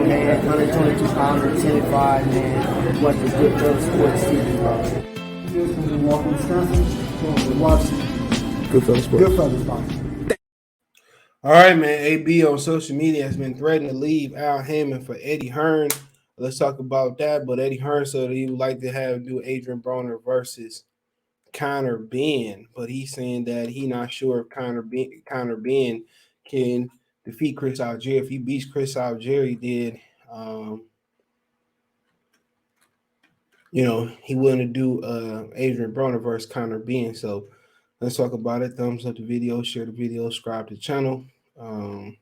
man. 122 pounder, 10-5, man. What the good brother sports TV, bro. Walking Wisconsin, watching Goodfellas Sports. Goodfellas, bro. All right, man. AB on social media has been threatening to leave Al Hammond for Eddie Hearn. Let's talk about that. But Eddie Hearn said he would like to do Adrien Broner versus Conor Benn, but he's saying that he's not sure if Conor Benn can defeat Chris Algieri. If he beats Chris Algieri, then he willing to do Adrien Broner versus Conor Benn. So let's talk about it. Thumbs up the video, share the video, subscribe to the channel. Hold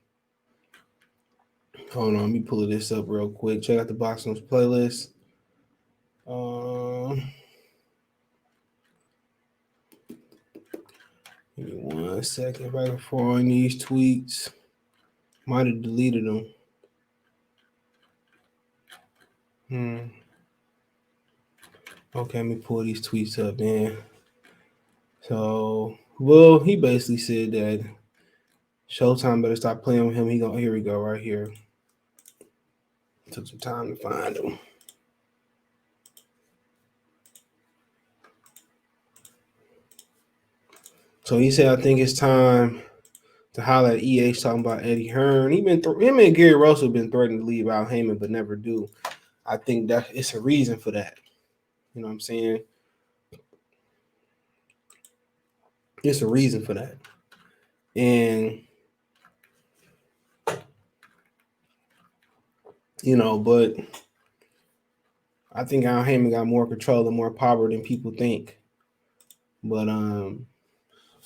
on, let me pull this up real quick. Check out the Boxing playlist. Give me 1 second right before these tweets. Might have deleted them. Okay, let me pull these tweets up, man. So, well, he basically said that Showtime better stop playing with him. Here we go, right here. Took some time to find him. So he said, I think it's time to holler at EA talking about Eddie Hearn. Him and Gary Russell been threatening to leave Al Hammond, but never do. I think that it's a reason for that. You know what I'm saying? It's a reason for that. And, but I think Al Hammond got more control and more power than people think. But,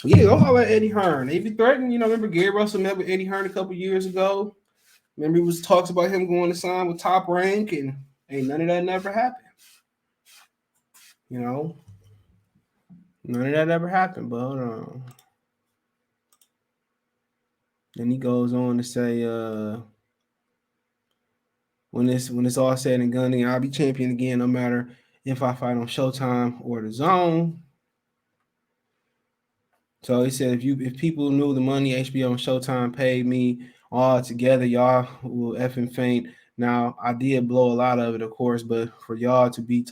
yeah, go holler at Eddie Hearn. They be threatening, remember Gary Russell met with Eddie Hearn a couple years ago. Remember he was talks about him going to sign with Top Rank, and ain't none of that never happened. None of that ever happened, but then he goes on to say, when it's all said and done, I'll be champion again, no matter if I fight on Showtime or the Zone. So he said, if people knew the money HBO and Showtime paid me all together, y'all will effing faint. Now I did blow a lot of it, of course, but for y'all to be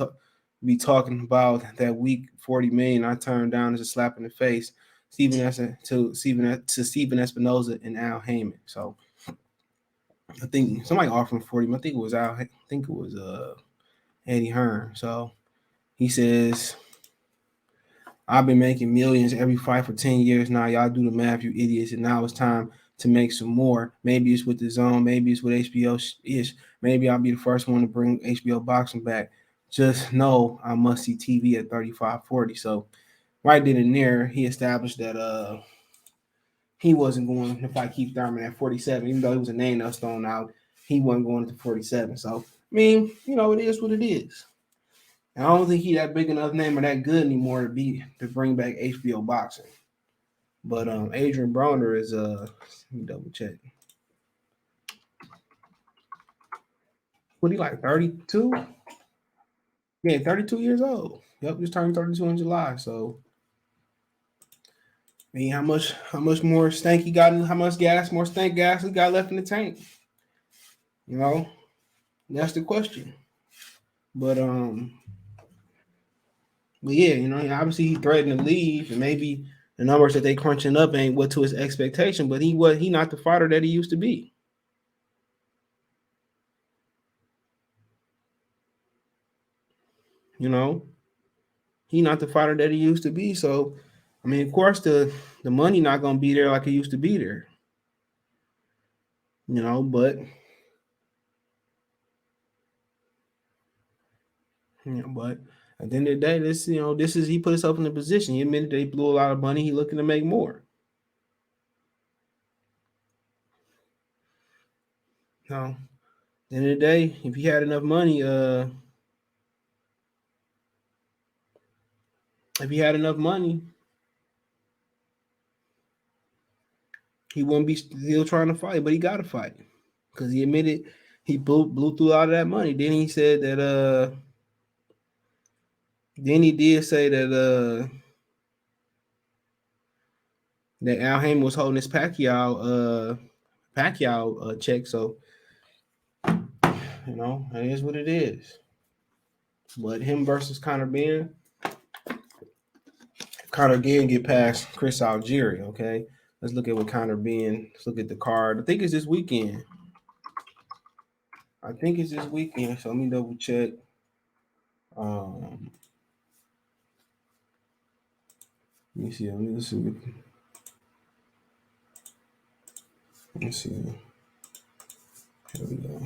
talking about that week $40 million, I turned down as a slap in the face. Stephen Espinosa and Al Hammond. So I think somebody offered him 40. I think it was Eddie Hearn. So he says, I've been making millions every fight for 10 years now. Y'all do the math, you idiots. And now it's time to make some more. Maybe it's with the Zone. Maybe it's with HBO-ish. Maybe I'll be the first one to bring HBO boxing back. Just know I must see TV at 35-40. So right then and there, he established that he wasn't going to fight Keith Thurman at 47. Even though he was a name that was thrown out, he wasn't going to 47. So, I mean, it is what it is. I don't think he's that big enough name or that good anymore to bring back HBO boxing. But Adrien Broner is let me double check. What he like 32? Yeah, 32 years old. Yep, just turned 32 in July. So I mean, how much more stank he got? How much more stank gas he got left in the tank? That's the question. But yeah, obviously he threatened to leave, and maybe the numbers that they crunching up ain't what to his expectation. But he not the fighter that he used to be. He not the fighter that he used to be. So, I mean, of course, the money not gonna be there like it used to be there. But but at the end of the day, this is he put himself in a position. He admitted that he blew a lot of money. He looking to make more. At the end of the day, if he had enough money, he wouldn't be still trying to fight, but he got to fight because he admitted he blew through a lot of that money. Then he said that then he did say that that Al Hammond was holding his Pacquiao check. So That is what it is. But him versus Conor Benn, Conor again get past Chris Algieri. Okay, let's look at what Conor Benn. Let's look at the card. I think it's this weekend. So let me double check. Let me see. Let's see. Here we go.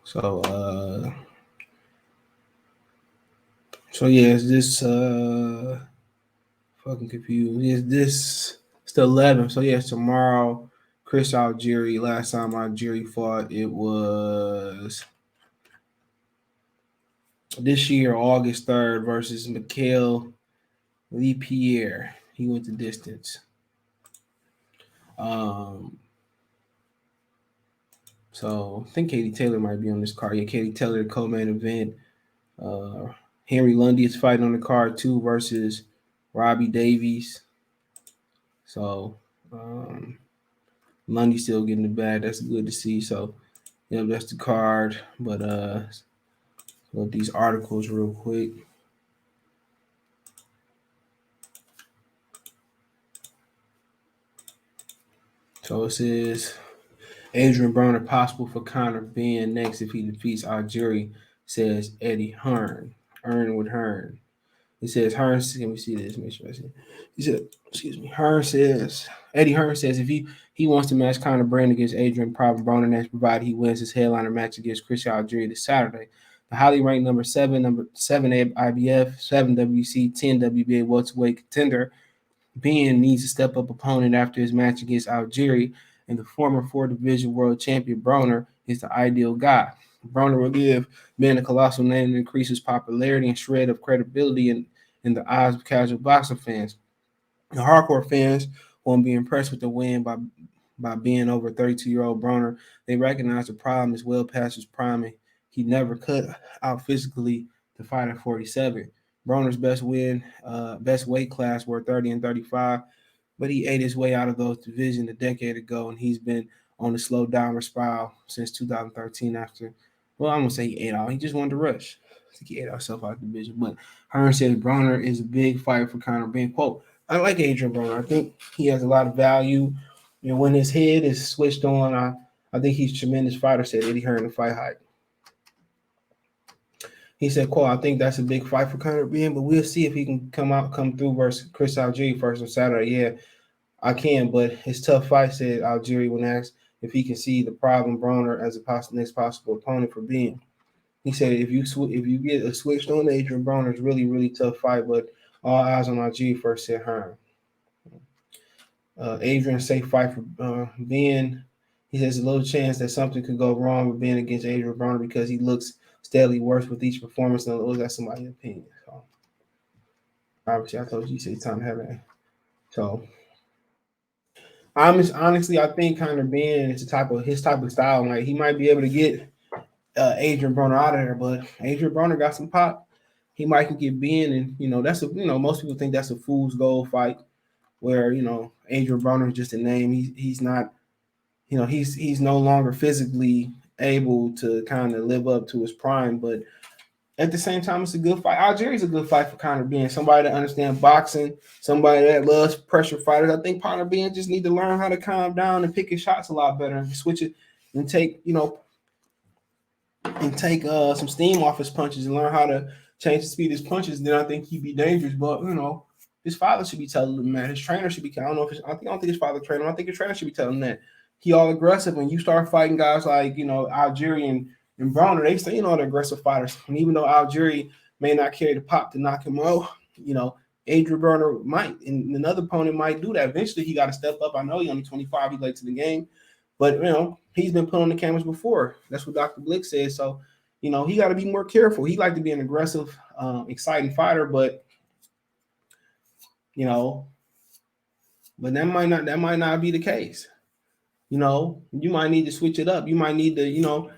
So yeah, is this fucking confused? Is this it's the 11th? So yeah, it's tomorrow. Chris Algieri. Last time Algieri fought, it was this year, August 3rd, versus Mikhail Lee-Pierre. He went the distance. So I think Katie Taylor might be on this card. Yeah, Katie Taylor, the co-main event. Henry Lundy is fighting on the card too versus Robbie Davies. So Lundy still getting the bag. That's good to see. So yeah, that's the card. But look these articles real quick. So it says Adrien Broner possible for Conor Benn next if he defeats Algieri, says Eddie Hearn. Earn with Hearn. It says Hearn. Let me see this. Make sure I see it. He said, excuse me. Eddie Hearn says if he wants to match Conor Benn against Adrien Broner next, provided he wins his headliner match against Chris Algieri this Saturday. The highly ranked number seven IBF, 7 WC, 10 WBA welterweight contender Benn needs a step-up opponent after his match against Algieri, and the former 4-division world champion Broner is the ideal guy. Broner will give Benn a colossal name and increase his popularity and shred of credibility in the eyes of casual boxing fans. The hardcore fans won't be impressed with the win by being over 32-year-old Broner. They recognize the problem is well past his prime, and he never cut out physically to fight at 47. Broner's best weight class were 30 and 35, but he ate his way out of those divisions a decade ago, and he's been on a slow downward spiral since 2013 after, well, I'm going to say he ate out. He just wanted to rush. I think he ate himself out of the division. But Hearn says Broner is a big fight for Conor Benn. Quote, I like Adrien Broner. I think he has a lot of value. When his head is switched on, I think he's a tremendous fighter, said Eddie Hearn in Fight Hype. He said, quote, I think that's a big fight for Conor Benn, but we'll see if he can come through versus Chris Algieri first on Saturday. Yeah, I can, but it's tough fight, said Algieri when asked if he can see the problem Broner as a next possible opponent for Benn. He said if you get a switched on Adrien Broner, it's really, really tough fight, but all eyes on Algieri first, said Hearn. Adrien safe fight for Benn. He says a little chance that something could go wrong with Benn against Adrien Broner because he looks steadily worse with each performance. And that's somebody's opinion. So obviously, I told you, he said time to have it. So honestly, I think Conor Benn is his type of style. Like he might be able to get Adrien Broner out of there, but Adrien Broner got some pop. He might can get Benn, and that's most people think that's a fool's gold fight, where Adrien Broner is just a name. He's not, he's no longer physically able to kind of live up to his prime, but at the same time, it's a good fight. Algieri's a good fight for Conor Benn. Somebody that understands boxing, somebody that loves pressure fighters. I think Conor Benn just need to learn how to calm down and pick his shots a lot better and switch it and take some steam off his punches and learn how to change the speed of his punches. Then I think he'd be dangerous. But his father should be telling him that. His trainer should be. I don't think his father trainer. I think his trainer should be telling him that. He all aggressive. When you start fighting guys like Algieri and Broner, they say they're aggressive fighters. And even though Algieri may not carry the pop to knock him out, Adrien Broner might, and another opponent might do that. Eventually, he got to step up. I know he's only 25. He's late to the game, but he's been put on the cameras before. That's what Dr. Blick said. So, he got to be more careful. He like to be an aggressive, exciting fighter, but but that might not be the case. You might need to switch it up. You might need to,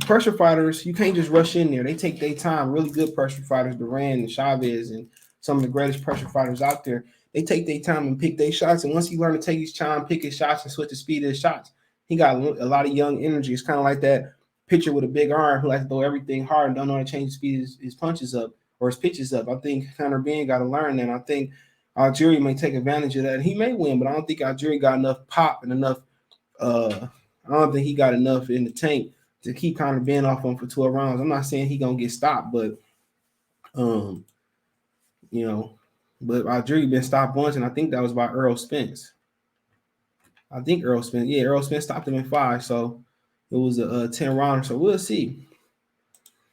pressure fighters, you can't just rush in there. They take their time. Really good pressure fighters, Duran and Chavez and some of the greatest pressure fighters out there. They take their time and pick their shots. And once he learned to take his time, pick his shots, and switch the speed of his shots, he got a lot of young energy. It's kind of like that pitcher with a big arm who likes to throw everything hard and don't know how to change the speed of his punches up or his pitches up. I think Conor Benn got to learn that. I think Algieri may take advantage of that. He may win, but I don't think Algieri got enough pop and enough. I don't think he got enough in the tank to keep Conor Benn off him for 12 rounds. I'm not saying he gonna get stopped, but you know, but Algieri been stopped once, and I think that was by Earl Spence. I think Earl Spence stopped him in 5, so it was a 10 rounder. So we'll see.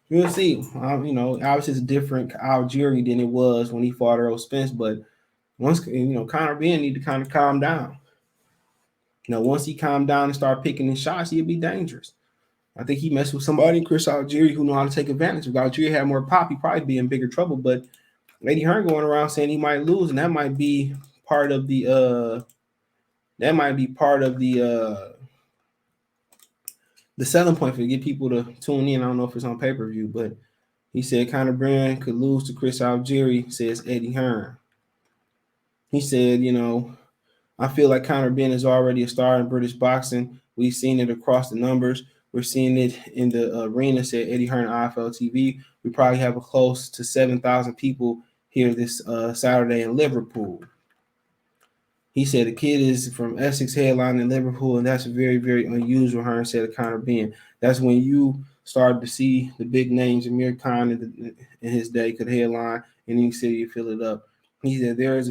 We'll see. Obviously it's a different Algieri than it was when he fought Earl Spence, but once Conor Benn need to kind of calm down. Once he calmed down and start picking his shots, he'll be dangerous. I think he messed with somebody, Chris Algieri, who know how to take advantage. If Algieri had more pop, he'd probably be in bigger trouble. But Eddie Hearn going around saying he might lose, and that might be part of the the selling point for to get people to tune in. I don't know if it's on pay-per-view, but he said Conor Benn could lose to Chris Algieri, says Eddie Hearn. He said, I feel like Conor Benn is already a star in British boxing. We've seen it across the numbers. We're seeing it in the arena, said Eddie Hearn, IFL TV. We probably have close to 7,000 people here this Saturday in Liverpool. He said the kid is from Essex, headline in Liverpool, and that's very, very unusual, Hearn said to Conor Benn. That's when you started to see the big names. Amir Khan in his day could headline in any city you fill it up. He said there is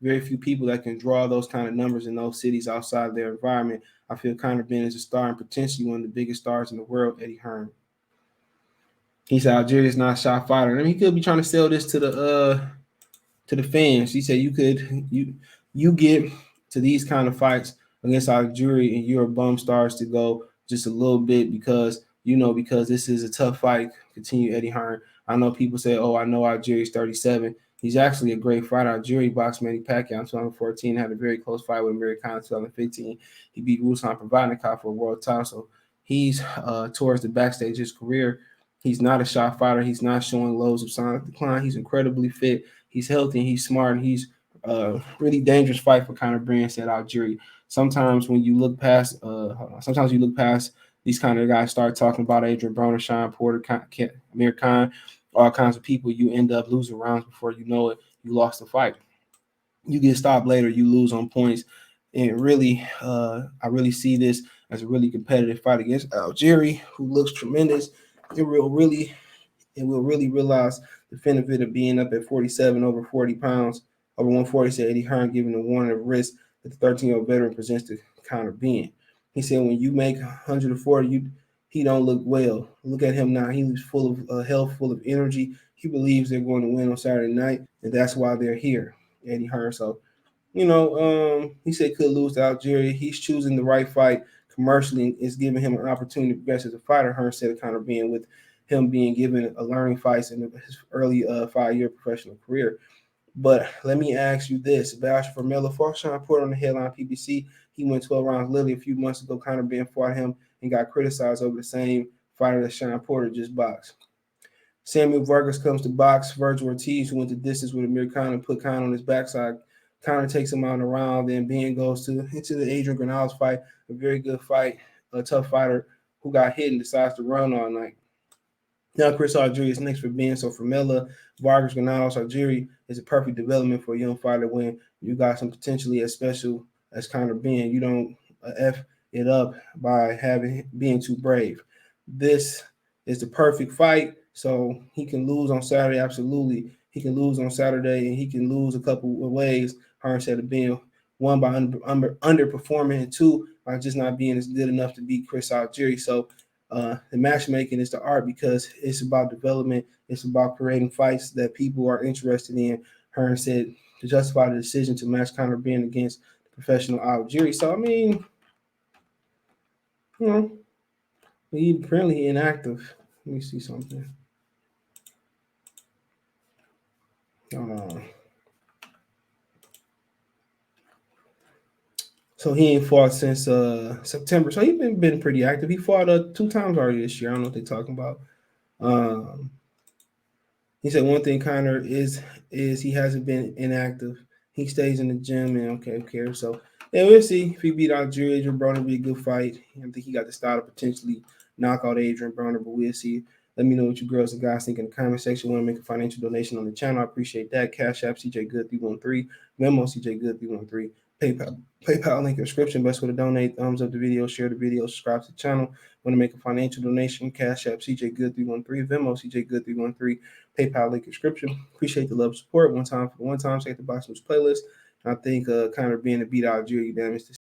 very few people that can draw those kind of numbers in those cities outside their environment. I feel Conor Benn is a star and potentially one of the biggest stars in the world, Eddie Hearn. He said Algieri is not a shot fighter. I mean, he could be trying to sell this to the fans. He said you get to these kind of fights against Algieri and you're a bum stars to go just a little bit because this is a tough fight. Continue Eddie Hearn. I know people say, oh, I know Algieri's 37. He's actually a great fighter. Algieri boxed Manny Pacquiao in 2014, had a very close fight with Amir Khan in 2015. He beat Ruslan Provodnikov for a world title. So he's towards the backstage of his career. He's not a shot fighter. He's not showing lows of sonic decline. He's incredibly fit. He's healthy. And he's smart. And he's really dangerous fight for Conor Benn, said Algieri. Sometimes when you look past, these kind of guys start talking about Adrien Broner, Sean Porter, Amir Khan, all kinds of people, you end up losing rounds before you know it. You lost the fight. You get stopped later, you lose on points. And really, I really see this as a really competitive fight against Algieri, who looks tremendous. It will really realize the benefit of being up at 47 over 40 pounds, over 140, said Eddie Hearn, giving a warning of risk that the 13-year-old veteran presents to Conor Benn. He said when you make 140, he don't look well. Look at him now. He's full of health, full of energy. He believes they're going to win on Saturday night, and that's why they're here, Eddie Hearn. So, he said could lose to Algieri. He's choosing the right fight commercially and is giving him an opportunity to progress as a fighter, Hearn said to Conor Benn, with him being given a learning fights in his early 5-year professional career. But let me ask you this. Sebastian Formella fought Sean Porter on the headline PBC. He went 12 rounds literally a few months ago. Conor Benn fought him and got criticized over the same fighter that Sean Porter just boxed. Samuel Vargas comes to box Virgil Ortiz, who went the distance with Amir Khan and put Khan on his backside. Conor takes him out in a round. Then Benn goes into the Adrien Broner fight, a very good fight, a tough fighter who got hit and decides to run all night. Now Chris Algieri is next for Benn. So Formella, Vargas, Granados, Algieri is a perfect development for a young fighter when you got some potentially as special as Conor Benn. You don't F it up by being too brave. This is the perfect fight. So he can lose on Saturday. Absolutely. He can lose on Saturday and he can lose a couple of ways. Hearn said of being one by underperforming and two by just not being as good enough to beat Chris Algieri. So the matchmaking is the art because it's about development. It's about creating fights that people are interested in. Hearn said to justify the decision to match Conor Benn against the professional Algieri. So, I mean, he's apparently inactive. Let me see something. So he ain't fought since September. So he's been pretty active. He fought 2 times already this year. I don't know what they're talking about. He said one thing Conor is he hasn't been inactive. He stays in the gym and okay, who cares? So yeah, we'll see if he beat Algieri. Adrien Broner will be a good fight. I think he got the style to potentially knock out Adrien Broner, but we'll see. Let me know what you girls and guys think in the comment section. Want to make a financial donation on the channel? I appreciate that. Cash App CJ Good 313, Venmo CJ Good 313, PayPal link in the description. Best way to donate. Thumbs up the video, share the video, subscribe to the channel. Want to make a financial donation? Cash App CJ Good 313, Venmo CJ Good 313. PayPal link in description. Appreciate the love and support. One time for the one time, check the box news playlist. And I think kind of being a beat out Algeria, damn, it's